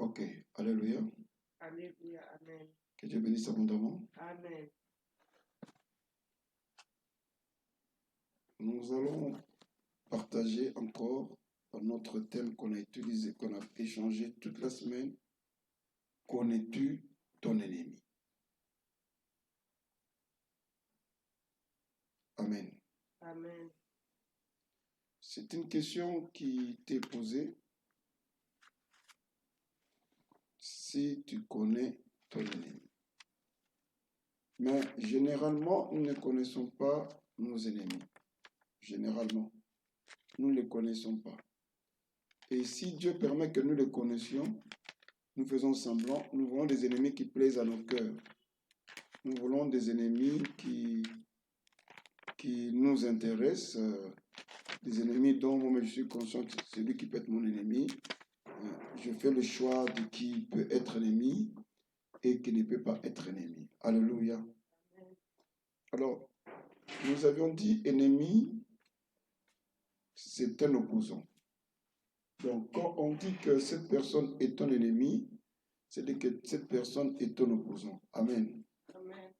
Ok. Alléluia. Alléluia. Amen. Que Dieu bénisse abondamment. Amen. Nous allons partager encore notre thème qu'on a utilisé, qu'on a échangé toute la semaine. Connais-tu ton ennemi? Amen. Amen. C'est une question qui t'est posée. Si tu connais ton ennemi. Mais généralement, nous ne connaissons pas nos ennemis. Généralement, nous ne les connaissons pas. Et si Dieu permet que nous les connaissions, nous faisons semblant, nous voulons des ennemis qui plaisent à nos cœurs. Nous voulons des ennemis qui nous intéressent, des ennemis dont moi je suis conscient que c'est celui qui peut être mon ennemi. Je fais le choix de qui peut être ennemi et qui ne peut pas être ennemi. Alléluia. Alors, nous avions dit ennemi, c'est un opposant. Donc, quand on dit que cette personne est ton ennemi, c'est-à-dire que cette personne est ton opposant. Amen. Amen.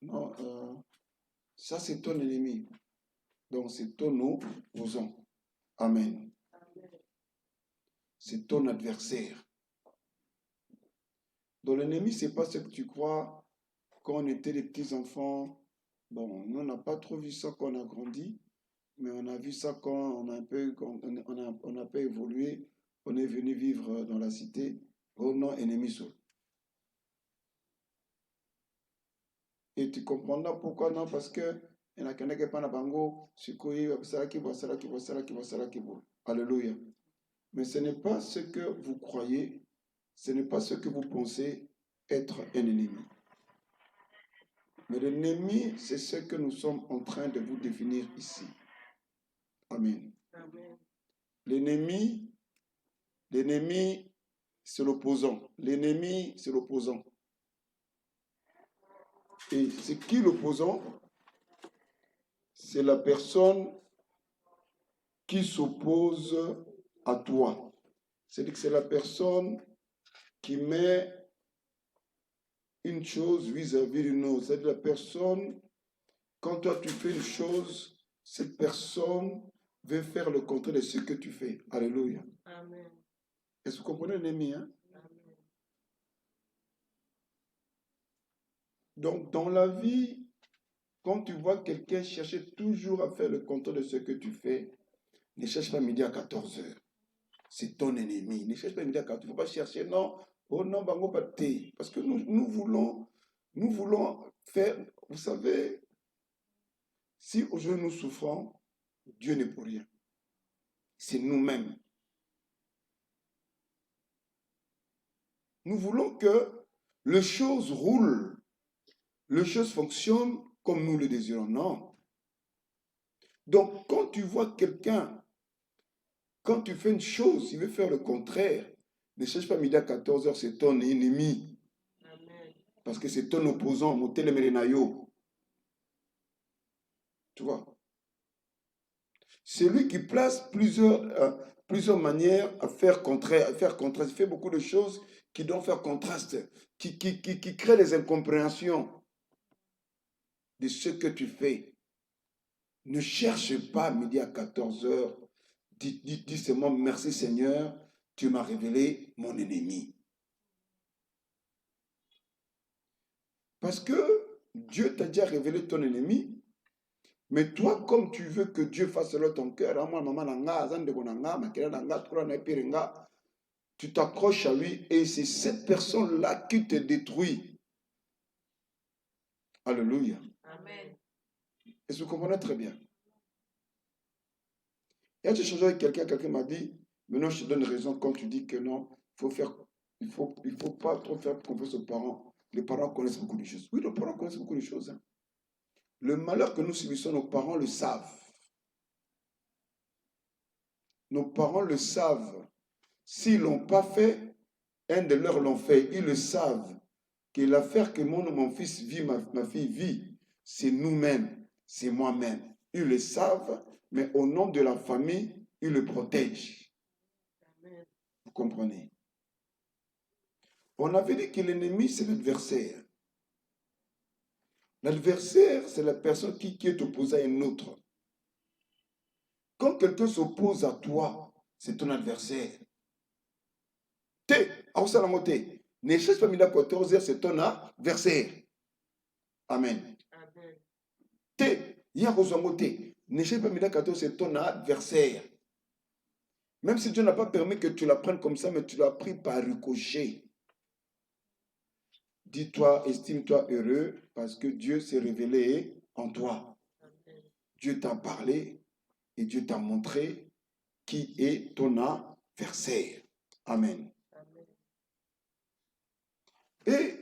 Non, ça c'est ton ennemi. Donc, c'est ton opposant. Amen. Amen. C'est ton adversaire. Donc, l'ennemi, ce n'est pas ce que tu crois quand on était des petits enfants. Bon, nous, on n'a pas trop vu ça quand on a grandi, mais on a vu ça quand on a un peu, on a peu évolué. On est venu vivre dans la cité. Oh non, ennemi seul. Et tu comprendras pourquoi non, parce que il y en a qui n'ont pas de bango, alléluia. Mais ce n'est pas ce que vous croyez, ce n'est pas ce que vous pensez être un ennemi. Mais l'ennemi, c'est ce que nous sommes en train de vous définir ici. Amen. Amen. L'ennemi, c'est l'opposant. L'ennemi, c'est l'opposant. Et c'est qui l'opposant? C'est la personne qui s'oppose à toi. C'est-à-dire que c'est la personne qui met une chose vis-à-vis d'une autre. C'est-à-dire la personne, quand toi tu fais une chose, cette personne veut faire le contraire de ce que tu fais. Alléluia. Amen. Est-ce que vous comprenez l'ennemi, hein? Amen. Donc, dans la vie, quand tu vois quelqu'un chercher toujours à faire le contraire de ce que tu fais, ne cherche pas midi à 14h. C'est ton ennemi. Ne cherche pas midi à 14h. Il ne faut pas chercher, non. Oh non, bango pate. Parce que nous voulons faire, vous savez, si aujourd'hui nous souffrons, Dieu n'est pour rien. C'est nous-mêmes. Nous voulons que les choses roulent, les choses fonctionnent comme nous le désirons. Non. Donc, quand tu vois quelqu'un, quand tu fais une chose, il veut faire le contraire, ne cherche pas midi à 14h, c'est ton ennemi. Amen. Parce que c'est ton opposant, Motele Merenayo. Tu vois? C'est lui qui place plusieurs manières à faire contraire, Il fait beaucoup de choses qui doivent faire contraste, qui créent des incompréhensions de ce que tu fais. Ne cherche pas midi à 14h. Dis seulement merci Seigneur, tu m'as révélé mon ennemi. Parce que Dieu t'a déjà révélé ton ennemi. Mais toi, comme tu veux que Dieu fasse selon ton cœur, tu t'accroches à lui et c'est cette personne-là qui te détruit. Alléluia. Amen. Est-ce que vous comprenez très bien? Et j'ai changé avec quelqu'un m'a dit, maintenant je te donne raison quand tu dis que non, il faut pas trop faire confiance aux parents. Les parents connaissent beaucoup de choses. Oui, les parents connaissent beaucoup de choses. Hein. Le malheur que nous subissons, nos parents le savent. Nos parents le savent. S'ils ne l'ont pas fait, un de leurs l'ont fait. Ils le savent. Que l'affaire que mon fils vit, ma fille vit, c'est nous-mêmes, c'est moi-même. Ils le savent, mais au nom de la famille, ils le protègent. Amen. Vous comprenez? On avait dit que l'ennemi, c'est l'adversaire. L'adversaire, c'est la personne qui est opposée à une autre. Quand quelqu'un s'oppose à toi, c'est ton adversaire. Ne cherche pas Mila 14h, c'est ton adversaire. Amen. Amen. Ne cherche pas Mila 14, c'est ton adversaire. Même si Dieu n'a pas permis que tu la prennes comme ça, mais tu l'as pris par ricochet. Dis-toi, estime-toi heureux parce que Dieu s'est révélé en toi. Amen. Dieu t'a parlé et Dieu t'a montré qui est ton adversaire. Amen. Amen. Et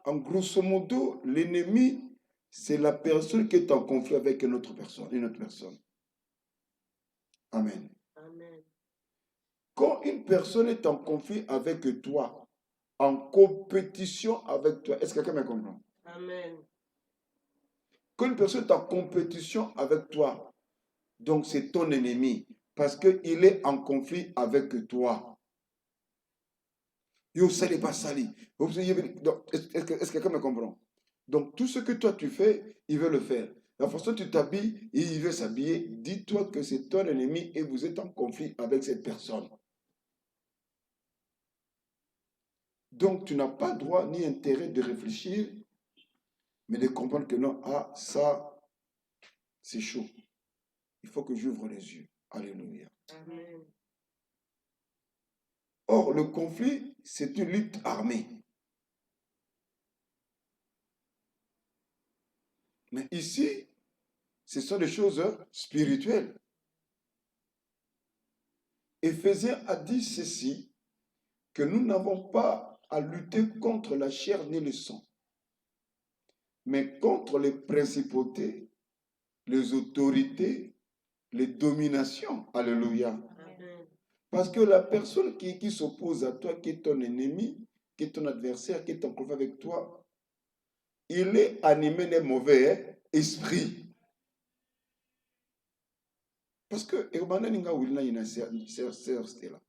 en grosso modo, l'ennemi, c'est la personne qui est en conflit avec une autre personne. Amen. Amen. Quand une personne est en conflit avec toi, en compétition avec toi, est-ce que quelqu'un me comprend? Amen. Quand une personne est en compétition avec toi, donc c'est ton ennemi, parce qu'il est en conflit avec toi. Yo, ça n'est pas sali. Est-ce que quelqu'un me comprend? Donc, tout ce que toi tu fais, il veut le faire. La façon dont tu t'habilles, il veut s'habiller. Dis-toi que c'est ton ennemi et vous êtes en conflit avec cette personne. Donc, tu n'as pas droit ni intérêt de réfléchir, mais de comprendre que non, ah, ça, c'est chaud. Il faut que j'ouvre les yeux. Alléluia. Amen. Or, le conflit, c'est une lutte armée. Mais ici, ce sont des choses spirituelles. Éphésiens a dit ceci, que nous n'avons pas à lutter contre la chair ni le sang, mais contre les principautés, les autorités, les dominations. Alléluia. Amen. Parce que la personne qui s'oppose à toi, qui est ton ennemi, qui est ton adversaire, qui est en conflit avec toi, il est animé d'un mauvais esprit. Parce que, et sœur Stella,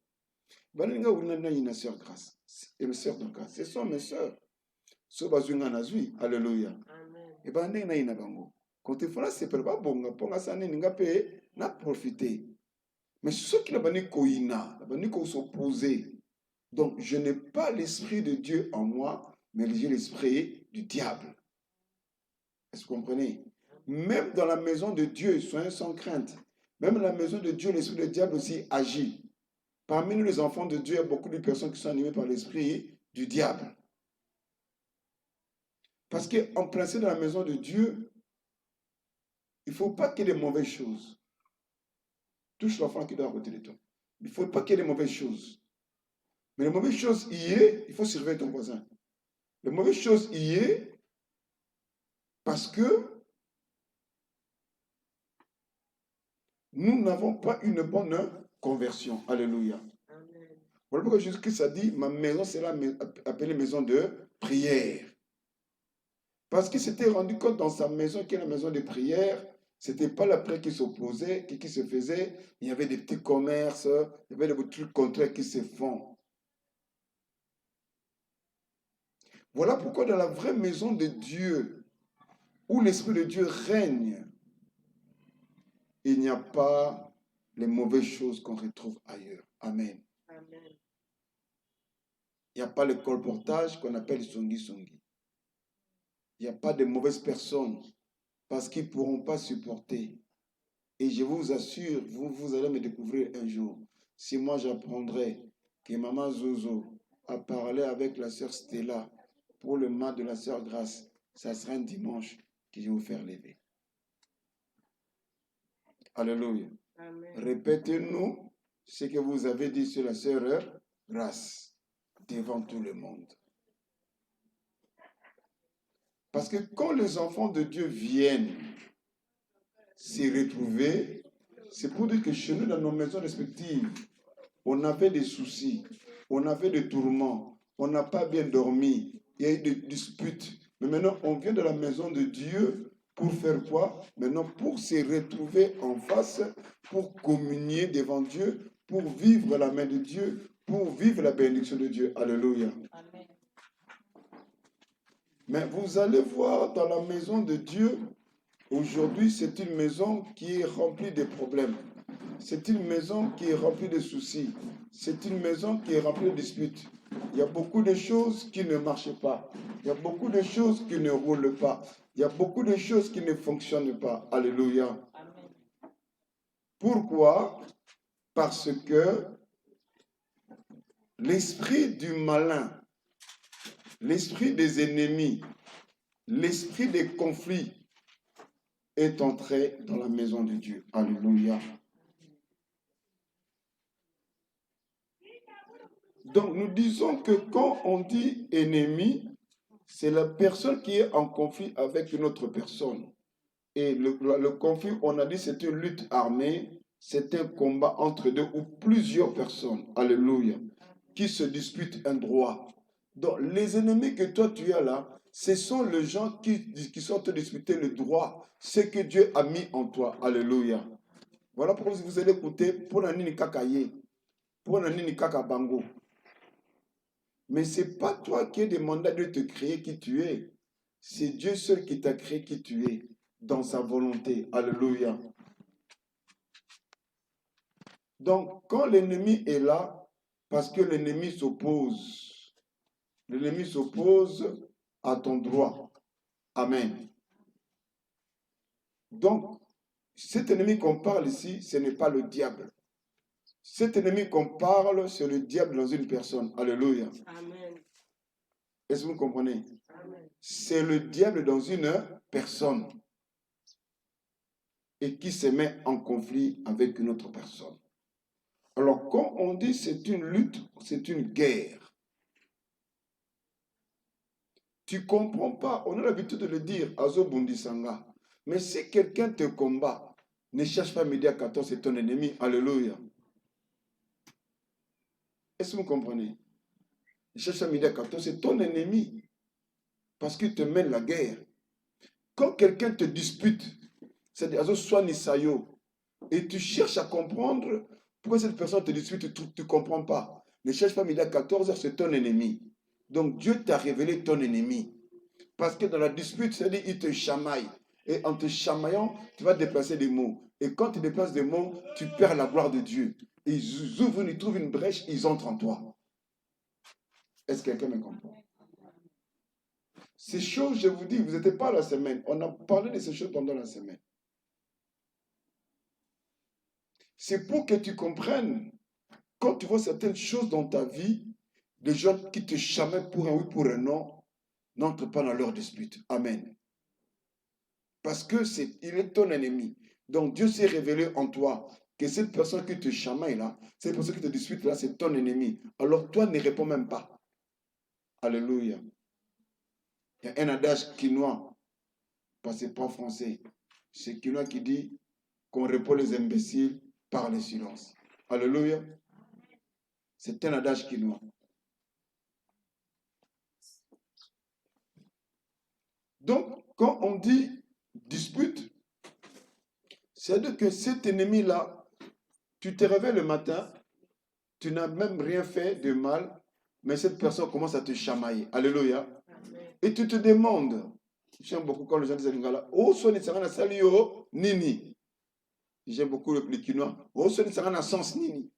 une sœur grâce, et mes sœurs donc, ce sont mes sœurs. Alléluia. Amen. Et ben, na bango. Quand tu fais c'est pas bon, pour ça, n'inga paye, n'a profité. Mais ceux qui n'ont s'opposer. Donc, je n'ai pas l'esprit de Dieu en moi, mais j'ai l'esprit du diable. Est-ce que vous comprenez? Même dans la maison de Dieu, soyez sans crainte. Même dans la maison de Dieu, l'esprit du diable aussi agit. Parmi nous, les enfants de Dieu, il y a beaucoup de personnes qui sont animées par l'esprit du diable. Parce qu'en principe, dans la maison de Dieu, il ne faut pas qu'il y ait des mauvaises choses. Touche l'enfant qui doit à côté de toi. Il ne faut pas qu'il y ait des mauvaises choses. Mais les mauvaises choses y est, il faut surveiller ton voisin. Les mauvaises choses y est parce que nous n'avons pas une bonne conversion. Alléluia. Amen. Voilà pourquoi Jésus-Christ a dit, ma maison sera appelée maison de prière. Parce qu'il s'était rendu compte dans sa maison, qui est la maison de prière, ce n'était pas la prière qui s'opposait, qui se faisait. Il y avait des petits commerces, il y avait des trucs contraires qui se font. Voilà pourquoi dans la vraie maison de Dieu, où l'Esprit de Dieu règne, il n'y a pas les mauvaises choses qu'on retrouve ailleurs. Amen. Amen. Il n'y a pas le colportage qu'on appelle songi-songi. Il n'y a pas de mauvaises personnes parce qu'ils ne pourront pas supporter. Et je vous assure, vous allez me découvrir un jour. Si moi j'apprendrais que Maman Zozo a parlé avec la sœur Stella pour le mal de la sœur Grâce, ça sera un dimanche que je vais vous faire lever. Alléluia. Amen. Répétez-nous ce que vous avez dit sur la sœur Grâce devant tout le monde. Parce que quand les enfants de Dieu viennent s'y retrouver, c'est pour dire que chez nous, dans nos maisons respectives, on avait des soucis, on avait des tourments, on n'a pas bien dormi, il y a eu des disputes. Mais maintenant, on vient de la maison de Dieu Pour faire quoi? Maintenant, pour se retrouver en face, pour communier devant Dieu, pour vivre la main de Dieu, pour vivre la bénédiction de Dieu. Alléluia. Amen. Mais vous allez voir dans la maison de Dieu, aujourd'hui, c'est une maison qui est remplie de problèmes. C'est une maison qui est remplie de soucis. C'est une maison qui est remplie de disputes. Il y a beaucoup de choses qui ne marchent pas. Il y a beaucoup de choses qui ne roulent pas. Il y a beaucoup de choses qui ne fonctionnent pas. Alléluia. Amen. Pourquoi? Parce que l'esprit du malin, l'esprit des ennemis, l'esprit des conflits est entré dans la maison de Dieu. Alléluia. Donc nous disons que quand on dit ennemi, c'est la personne qui est en conflit avec une autre personne. Et le conflit, on a dit, c'est une lutte armée, c'est un combat entre deux ou plusieurs personnes. Alléluia. Qui se disputent un droit. Donc les ennemis que toi tu as là, ce sont les gens qui sont te disputer le droit, ce que Dieu a mis en toi. Alléluia. Voilà pourquoi vous allez écouter pour la nini kakaye, pour la nini kakabango. Mais ce n'est pas toi qui as demandé à Dieu de te créer qui tu es. C'est Dieu seul qui t'a créé qui tu es, dans sa volonté. Alléluia. Donc, quand l'ennemi est là, parce que l'ennemi s'oppose à ton droit. Amen. Donc, cet ennemi qu'on parle ici, ce n'est pas le diable. Cet ennemi qu'on parle, c'est le diable dans une personne. Alléluia. Amen. Est-ce que vous comprenez? Amen. C'est le diable dans une personne et qui se met en conflit avec une autre personne. Alors, quand on dit c'est une lutte, c'est une guerre. Tu ne comprends pas, on a l'habitude de le dire, Azo Bundisanga. Mais si quelqu'un te combat, ne cherche pas midi à 14, c'est ton ennemi. Alléluia. Est-ce que vous comprenez? Ne cherche pas midi à 14, c'est ton ennemi. Parce qu'il te mène la guerre. Quand quelqu'un te dispute, c'est-à-dire Azo Swani Sayo, et tu cherches à comprendre pourquoi cette personne te dispute, tu ne comprends pas. Ne cherche pas midi à 14h, c'est ton ennemi. Donc Dieu t'a révélé ton ennemi. Parce que dans la dispute, c'est-à-dire il te chamaille. Et en te chamaillant, tu vas déplacer des mots. Et quand tu déplaces des mots, tu perds la gloire de Dieu. Ils ouvrent, ils trouvent une brèche, ils entrent en toi. Est-ce que quelqu'un me comprend? Ces choses, je vous dis, vous n'étiez pas la semaine. On a parlé de ces choses pendant la semaine. C'est pour que tu comprennes, quand tu vois certaines choses dans ta vie, des gens qui te chamaillent pour un oui, pour un non, n'entre pas dans leur dispute. Amen. Parce que il est ton ennemi. Donc Dieu s'est révélé en toi que cette personne qui te chamaille là, cette personne qui te dispute là, c'est ton ennemi. Alors toi, ne réponds même pas. Alléluia. Il y a un adage quinois, parce que c'est pas français. C'est quinois qui dit qu'on répond les imbéciles par le silence. Alléluia. C'est un adage quinois. Donc, quand on dit dispute, c'est-à-dire que cet ennemi-là, tu te réveilles le matin, tu n'as même rien fait de mal, mais cette personne commence à te chamailler. Alléluia. Amen. Et tu te demandes, j'aime beaucoup quand les gens disent à Lingala, oh, soni sarana salio nini. J'aime beaucoup le quinois. Oh, soni sarana sens nini.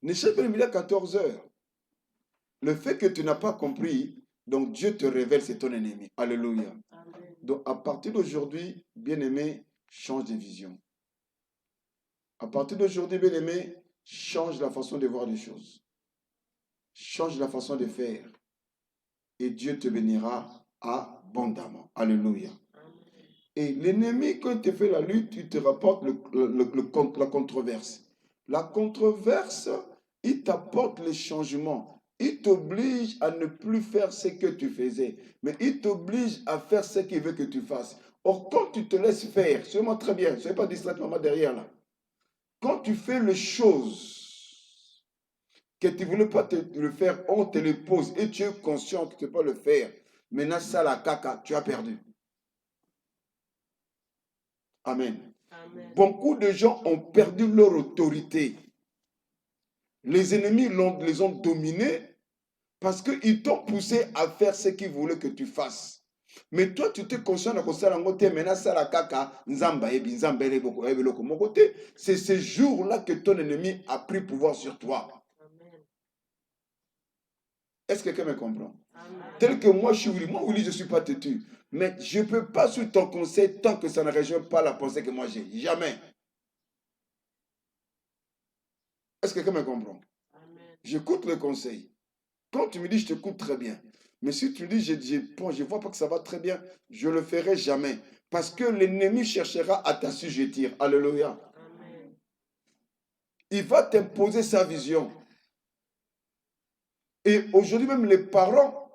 Ne cherche pas le milieu à 14h. Le fait que tu n'as pas compris, donc Dieu te révèle, c'est ton ennemi. Alléluia. Amen. Donc à partir d'aujourd'hui, bien-aimé, change de vision. À partir d'aujourd'hui, bien-aimé, change la façon de voir les choses. Change la façon de faire. Et Dieu te bénira abondamment. Alléluia. Et l'ennemi, quand il te fait la lutte, il te rapporte la controverse. La controverse, il t'apporte les changements. Il t'oblige à ne plus faire ce que tu faisais, mais il t'oblige à faire ce qu'il veut que tu fasses. Or, quand tu te laisses faire, sois-moi très bien, ne soyez pas distrait, maman, derrière là. Quand tu fais les choses que tu ne voulais pas le faire, on te les pose et tu es conscient que tu ne peux pas le faire. Maintenant, ça, la caca, tu as perdu. Amen. Amen. Beaucoup de gens ont perdu leur autorité. Les ennemis les ont dominés parce qu'ils t'ont poussé à faire ce qu'ils voulaient que tu fasses. Mais toi, tu te conscient de ça, maintenant, ça la caca, c'est ce jour-là que ton ennemi a pris pouvoir sur toi. Amen. Est-ce que quelqu'un me comprend? Amen. Tel que moi, je suis Willy. Moi, Willy, je ne suis pas têtu. Mais je ne peux pas suivre ton conseil tant que ça ne rejoint pas la pensée que moi j'ai. Jamais. Est-ce que quelqu'un me comprend? Amen. J'écoute le conseil. Quand tu me dis, je t'écoute très bien. Mais si tu me dis, je vois pas que ça va très bien, je ne le ferai jamais. Parce que l'ennemi cherchera à t'assujettir. Alléluia. Amen. Il va t'imposer sa vision. Et aujourd'hui, même les parents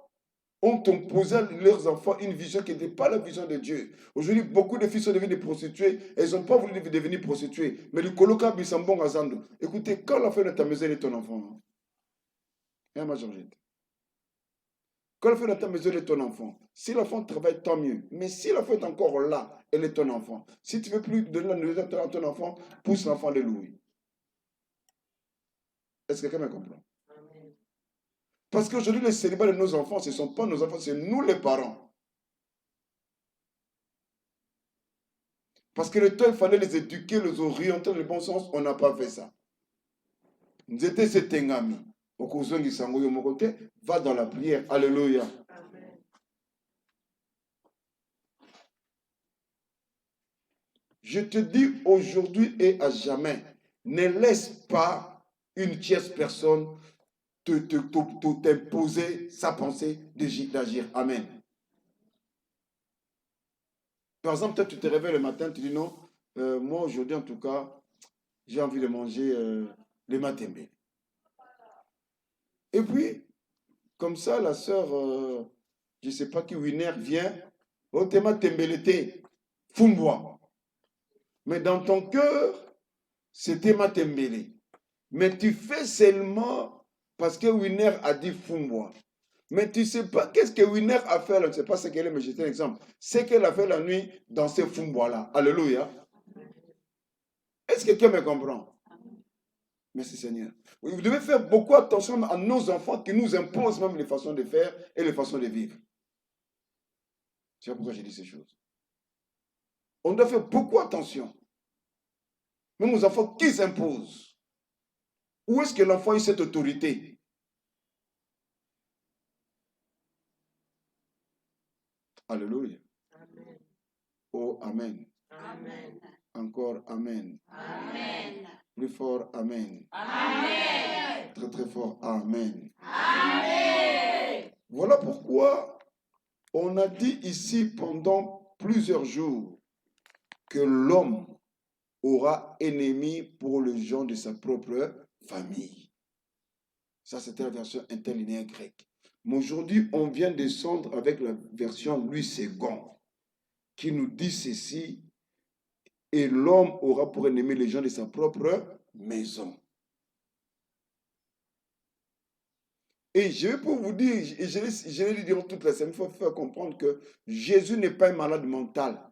ont imposé à leurs enfants une vision qui n'était pas la vision de Dieu. Aujourd'hui, beaucoup de filles sont devenues des prostituées. Elles n'ont pas voulu devenir prostituées. Mais le coloca bisambon azando. Écoutez, quand l'enfant de ta maison est ton enfant, hein, ma Georgette. Quand l'enfant est dans ta maison est ton enfant. Si l'enfant travaille, tant mieux. Mais si l'enfant est encore là, elle est ton enfant. Si tu ne veux plus donner la nourriture à ton enfant, pousse l'enfant de louer. Est-ce que quelqu'un me comprend? Amen. Parce qu'aujourd'hui, les célibats de nos enfants, ce ne sont pas nos enfants, c'est nous les parents. Parce que le temps, il fallait les éduquer, les orienter dans le bon sens, on n'a pas fait ça. Nous étions ces tengami. Va dans la prière. Alléluia. Amen. Je te dis aujourd'hui et à jamais, ne laisse pas une tierce personne t'imposer sa pensée d'agir. Amen. Par exemple, toi, tu te réveilles le matin, tu dis non, moi aujourd'hui en tout cas, j'ai envie de manger les matembele. Et puis, comme ça, la sœur, je ne sais pas qui, Winer, vient, oh, t'es matembelete, fumbois. Mais dans ton cœur, c'était matembele. Mais tu fais seulement parce que Winer a dit fumbois. Mais tu ne sais pas qu'est-ce que Winer a fait, je ne sais pas ce qu'elle est, mais j'étais un exemple. C'est qu'elle a fait la nuit dans ces fumbois-là. Alléluia. Est-ce que quelqu'un me comprend? Merci Seigneur. Vous devez faire beaucoup attention à nos enfants qui nous imposent même les façons de faire et les façons de vivre. Tu vois pourquoi j'ai dit ces choses? On doit faire beaucoup attention. Même aux enfants qui s'imposent. Où est-ce que l'enfant a cette autorité? Alléluia. Amen. Oh, Amen. Amen. Encore Amen. Amen. Plus fort, Amen. Amen. Très très fort, Amen. Amen. Voilà pourquoi on a dit ici pendant plusieurs jours que l'homme aura ennemi pour les gens de sa propre famille. Ça, c'était la version interlinéaire grecque. Mais aujourd'hui, on vient descendre avec la version Louis II qui nous dit ceci: et l'homme aura pour ennemi les gens de sa propre maison. Et je vais pour vous dire, et je vais le dire toute la semaine, il faut faire comprendre que Jésus n'est pas un malade mental.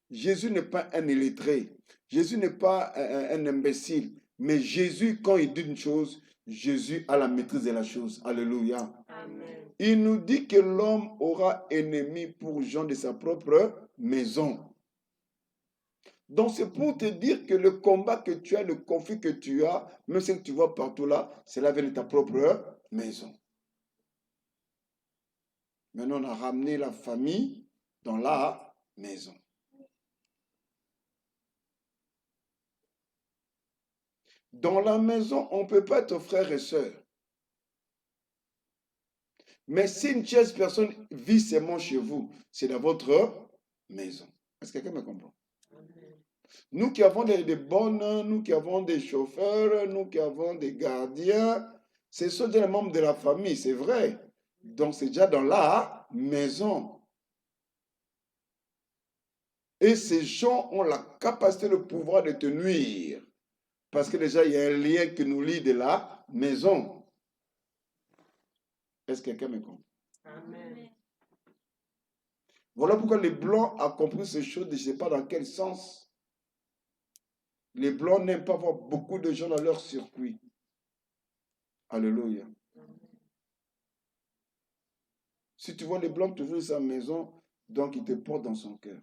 Jésus n'est pas un illettré. Jésus n'est pas un imbécile. Mais Jésus, quand il dit une chose, Jésus a la maîtrise de la chose. Alléluia. Amen. Il nous dit que l'homme aura ennemi pour gens de sa propre maison. Donc c'est pour te dire que le combat que tu as, le conflit que tu as, même ce que tu vois partout là, cela vient de ta propre maison. Maintenant, on a ramené la famille dans la maison. Dans la maison, on ne peut pas être frère et sœur. Mais si une tierce personne vit seulement chez vous, c'est dans votre maison. Est-ce que quelqu'un me comprend? Amen. Nous qui avons des bonnes, nous qui avons des chauffeurs, nous qui avons des gardiens, ce sont des membres de la famille, c'est vrai. Donc c'est déjà dans la maison. Et ces gens ont la capacité, le pouvoir de te nuire. Parce que déjà, il y a un lien qui nous lie de la maison. Est-ce que quelqu'un me comprend? Amen. Voilà pourquoi les Blancs ont compris ces choses, je ne sais pas dans quel sens. Les Blancs n'aiment pas voir beaucoup de gens dans leur circuit. Alléluia. Si tu vois les Blancs toujours dans sa maison, donc il te porte dans son cœur.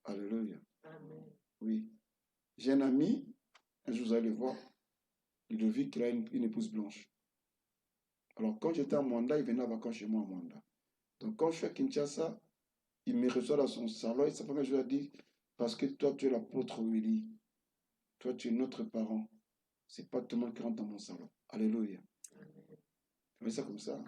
Alléluia. Oui. J'ai un ami, un jour vous allez le voir, Ludovic, il a une épouse blanche. Alors quand j'étais à Mwanda, il venait en vacances chez moi à Mwanda. Donc quand je suis à Kinshasa, il me reçoit dans son salon et sa femme je lui ai dit, parce que toi tu es l'apôtre Willy, toi tu es notre parent, c'est pas tout le monde qui rentre dans mon salon. Alléluia. Je fais ça comme ça.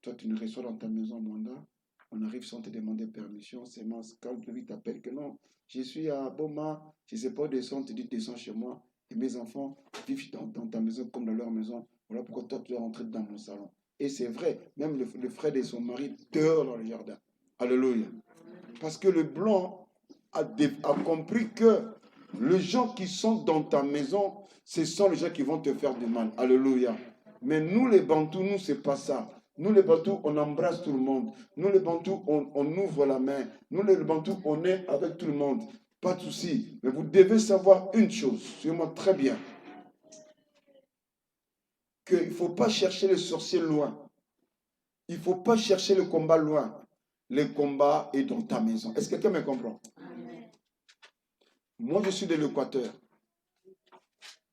Toi tu nous reçois dans ta maison à Mwanda, on arrive sans te demander permission, c'est moi, quand Ludovic t'appelle que non, je suis à Boma, je ne sais pas descendre, tu dis descends chez moi, et mes enfants vivent dans ta maison comme dans leur maison. Voilà pourquoi toi tu dois rentrer dans mon salon. Et c'est vrai, même le frère de son mari dehors dans le jardin. Alléluia. Parce que le blanc a compris que les gens qui sont dans ta maison, ce sont les gens qui vont te faire du mal. Alléluia. Mais nous les Bantous, nous c'est pas ça. Nous les Bantous, on embrasse tout le monde. Nous les Bantous, on ouvre la main. Nous les Bantous, on est avec tout le monde. Pas de souci. Mais vous devez savoir une chose, suivez-moi très bien, qu'il ne faut pas chercher les sorciers loin. Il ne faut pas chercher le combat loin. Le combat est dans ta maison. Est-ce que quelqu'un me comprend? Moi, je suis de l'Équateur.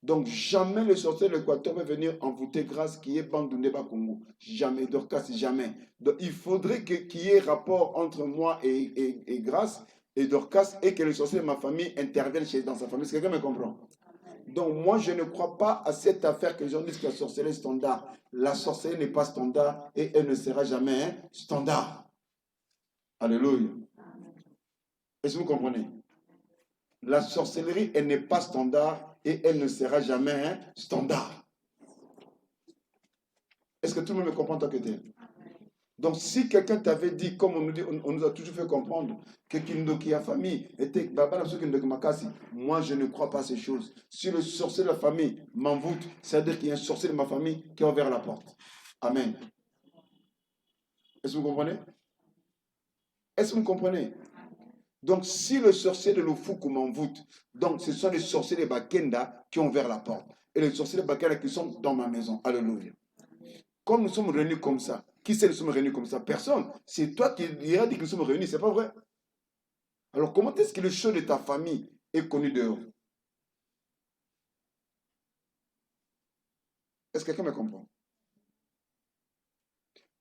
Donc, jamais le sorcier de l'Équateur va venir envoûter grâce qui est Bandouneba Congo. Jamais, Dorcas, jamais. Donc, il faudrait qu'il y ait rapport entre moi et grâce et Dorcas et que le sorcier de ma famille intervienne dans sa famille. Est-ce que quelqu'un me comprend? Donc, moi, je ne crois pas à cette affaire que les gens disent que la sorcellerie est standard. La sorcellerie n'est pas standard et elle ne sera jamais standard. Alléluia. Est-ce que vous comprenez? La sorcellerie, elle n'est pas standard et elle ne sera jamais standard. Est-ce que tout le monde me comprend tant que tel? Donc, si quelqu'un t'avait dit, comme on nous a toujours fait comprendre, que Kindoki a famille était moi je ne crois pas à ces choses. Si le sorcier de la famille m'envoûte, c'est-à-dire qu'il y a un sorcier de ma famille qui a ouvert la porte. Amen. Est-ce que vous comprenez? Est-ce que vous comprenez? Donc, si le sorcier de l'Ofuku m'envoûte, donc ce sont les sorciers de Bakenda qui ont ouvert la porte. Et les sorciers de Bakenda qui sont dans ma maison. Alléluia. Comme nous sommes réunis comme ça, qui c'est que nous sommes réunis comme ça? Personne. C'est toi qui iras dire que nous sommes réunis, c'est pas vrai. Alors, comment est-ce que le chef de ta famille est connu dehors? Est-ce que quelqu'un me comprend?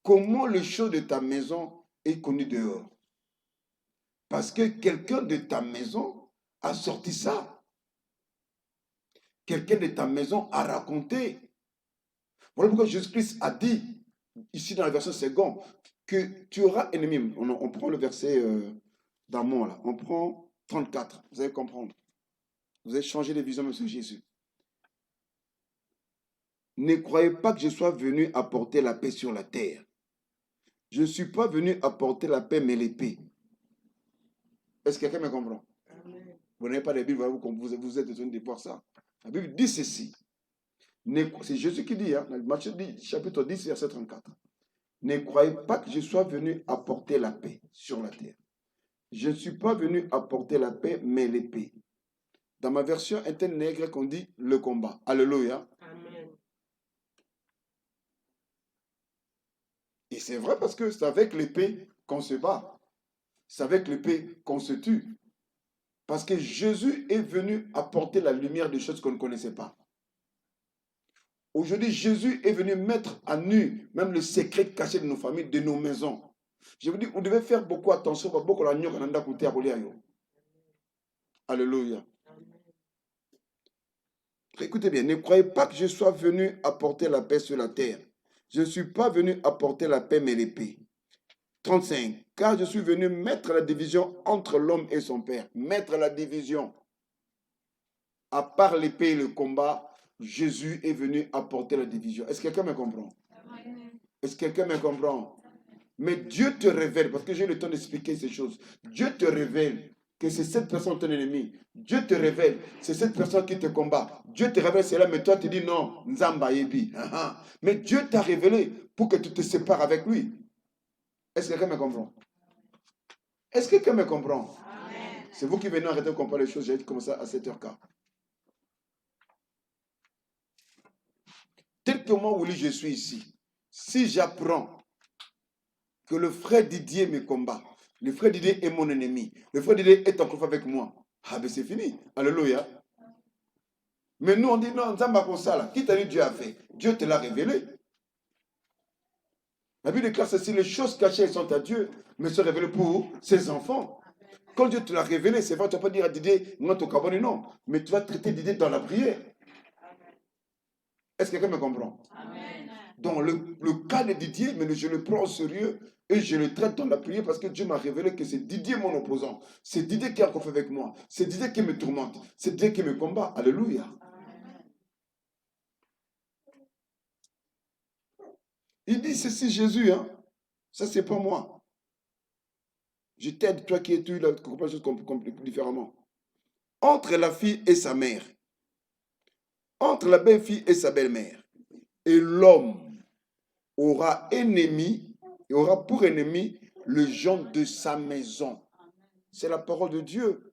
Comment le chef de ta maison est connu dehors? Parce que quelqu'un de ta maison a sorti ça. Quelqu'un de ta maison a raconté. Voilà pourquoi Jésus-Christ a dit, ici dans la version seconde, que tu auras ennemi. On prend le verset d'Amon là. On prend 34. Vous allez comprendre. Vous allez changer de vision, monsieur Jésus. Ne croyez pas que je sois venu apporter la paix sur la terre. Je ne suis pas venu apporter la paix, mais l'épée. Est-ce que quelqu'un me comprend? Vous n'avez pas de Bible, vous êtes besoin de voir ça. La Bible dit ceci. C'est Jésus qui dit, dans le Matthieu chapitre 10, verset 34. Ne croyez pas que je sois venu apporter la paix sur la terre. Je ne suis pas venu apporter la paix, mais l'épée. Dans ma version interne on dit le combat. Alléluia. Amen. Et c'est vrai parce que c'est avec l'épée qu'on se bat. C'est avec l'épée qu'on se tue. Parce que Jésus est venu apporter la lumière des choses qu'on ne connaissait pas. Aujourd'hui, Jésus est venu mettre à nu même le secret caché de nos familles, de nos maisons. Je vous dis, vous devez faire beaucoup attention pour beaucoup la nyoka nanda koute aboliayo. Alléluia. Écoutez bien, ne croyez pas que je sois venu apporter la paix sur la terre. Je ne suis pas venu apporter la paix, mais l'épée. 35. Car je suis venu mettre la division entre l'homme et son père. Mettre la division. À part l'épée et le combat, Jésus est venu apporter la division. Est-ce que quelqu'un me comprend? Est-ce que quelqu'un me comprend? Mais Dieu te révèle, parce que j'ai le temps d'expliquer ces choses. Dieu te révèle que c'est cette personne ton ennemi. Dieu te révèle, c'est cette personne qui te combat. Dieu te révèle cela, mais toi tu dis non, Nzamba Yebi. Mais Dieu t'a révélé pour que tu te sépares avec lui. Est-ce que quelqu'un me comprend? Est-ce que quelqu'un me comprend? Amen. C'est vous qui venez arrêter de comprendre les choses. J'ai commencé à 7h15. Tel que moi, Willy, je suis ici. Si j'apprends que le frère Didier me combat, le frère Didier est mon ennemi, le frère Didier est en conflit avec moi, ah ben c'est fini. Alléluia. Mais nous, on dit non, là. Qui t'a dit Dieu a fait? Dieu te l'a révélé. La Bible déclare ceci, les choses cachées sont à Dieu, mais sont révélées pour ses enfants. Quand Dieu te l'a révélé, c'est vrai, tu ne vas pas dire à Didier, non, tu cabane, non. Mais tu vas traiter Didier dans la prière. Est-ce que quelqu'un me comprend? Amen. Dans le cas de Didier, mais je le prends au sérieux et je le traite dans la prière parce que Dieu m'a révélé que c'est Didier mon opposant. C'est Didier qui a conflit avec moi. C'est Didier qui me tourmente. C'est Didier qui me combat. Alléluia. Il dit ceci, Jésus, hein. Ça, c'est pas moi. Je t'aide, toi qui es tu, là, tu comprends les choses différemment. Entre la fille et sa mère, entre la belle-fille et sa belle-mère, et l'homme aura pour ennemi le gens de sa maison. C'est la parole de Dieu.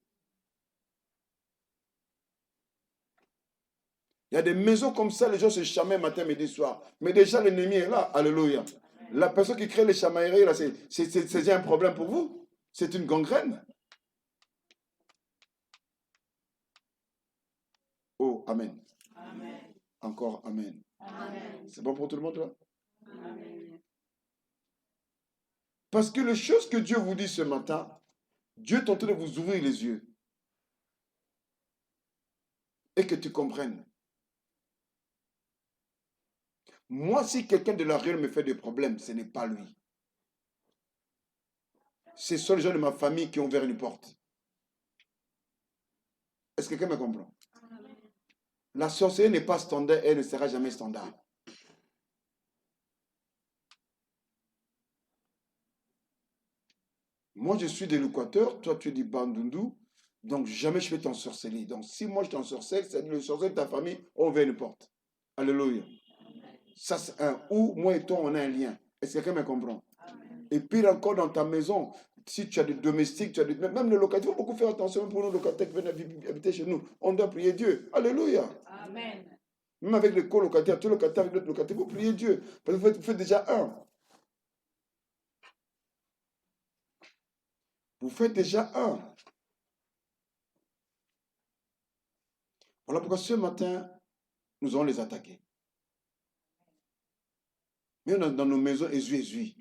Il y a des maisons comme ça, les gens se chamaillent matin, midi, soir. Mais déjà, l'ennemi est là. Alléluia. La personne qui crée les chamailleries, là, c'est un problème pour vous. C'est une gangrène. Oh, amen. Amen. Encore amen. Amen. C'est bon pour tout le monde, là? Amen. Parce que les choses que Dieu vous dit ce matin, Dieu est en train de vous ouvrir les yeux. Et que tu comprennes. Moi, si quelqu'un de la réelle me fait des problèmes, ce n'est pas lui. C'est seuls les gens de ma famille qui ont ouvert une porte. Est-ce que quelqu'un me comprend? La sorcellerie n'est pas standard, elle ne sera jamais standard. Moi, je suis de l'Équateur, toi, tu es du Bandundu, donc jamais je vais t'ensorceler. Donc, si moi, je t'ensorcelle, c'est-à-dire le sorcier de ta famille, on ouvre une porte. Alléluia. Ça, c'est un où moi et toi, on a un lien. Est-ce que quelqu'un me comprend? Amen. Et pire encore, dans ta maison, si tu as des domestiques, même les locataires, il faut beaucoup faire attention pour nos locataires qui viennent habiter chez nous. On doit prier Dieu. Alléluia. Amen. Même avec les colocataires, tous les locataires avec d'autres locataires, il faut prier Dieu. Parce que vous faites déjà un. Vous faites déjà un. Voilà pourquoi ce matin, nous allons les attaquer. Mais on est dans nos maisons, essuie.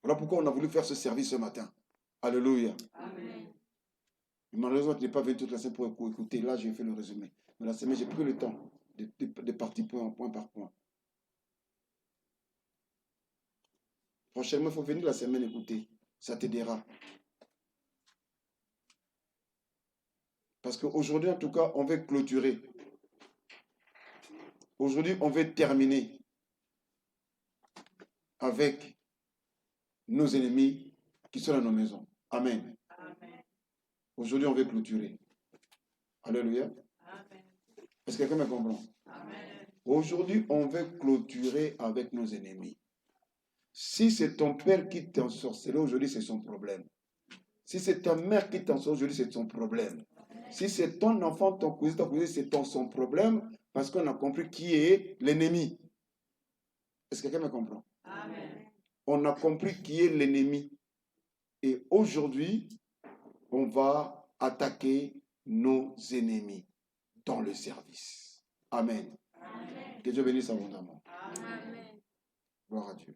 Voilà pourquoi on a voulu faire ce service ce matin. Alléluia. Amen. Malheureusement, tu n'es pas venu toute la semaine pour écouter. Là, j'ai fait le résumé. Mais la semaine, j'ai pris le temps de partir point par point. Prochainement, il faut venir la semaine écouter. Ça t'aidera. Parce qu'aujourd'hui, en tout cas, on va clôturer. Aujourd'hui, on va terminer avec nos ennemis qui sont dans nos maisons. Amen. Amen. Aujourd'hui, on va clôturer. Alléluia. Amen. Est-ce que quelqu'un me comprend? Amen. Aujourd'hui, on va clôturer avec nos ennemis. Si c'est ton père qui t'ensorcelle aujourd'hui, c'est son problème. Si c'est ta mère qui t'ensorcelle aujourd'hui, c'est son problème. Si c'est ton enfant, ton cousin, c'est son problème parce qu'on a compris qui est l'ennemi. Est-ce que quelqu'un me comprend? Amen. On a compris qui est l'ennemi. Et aujourd'hui, on va attaquer nos ennemis dans le service. Amen. Amen. Que Dieu bénisse abondamment. Amen. Gloire à Dieu.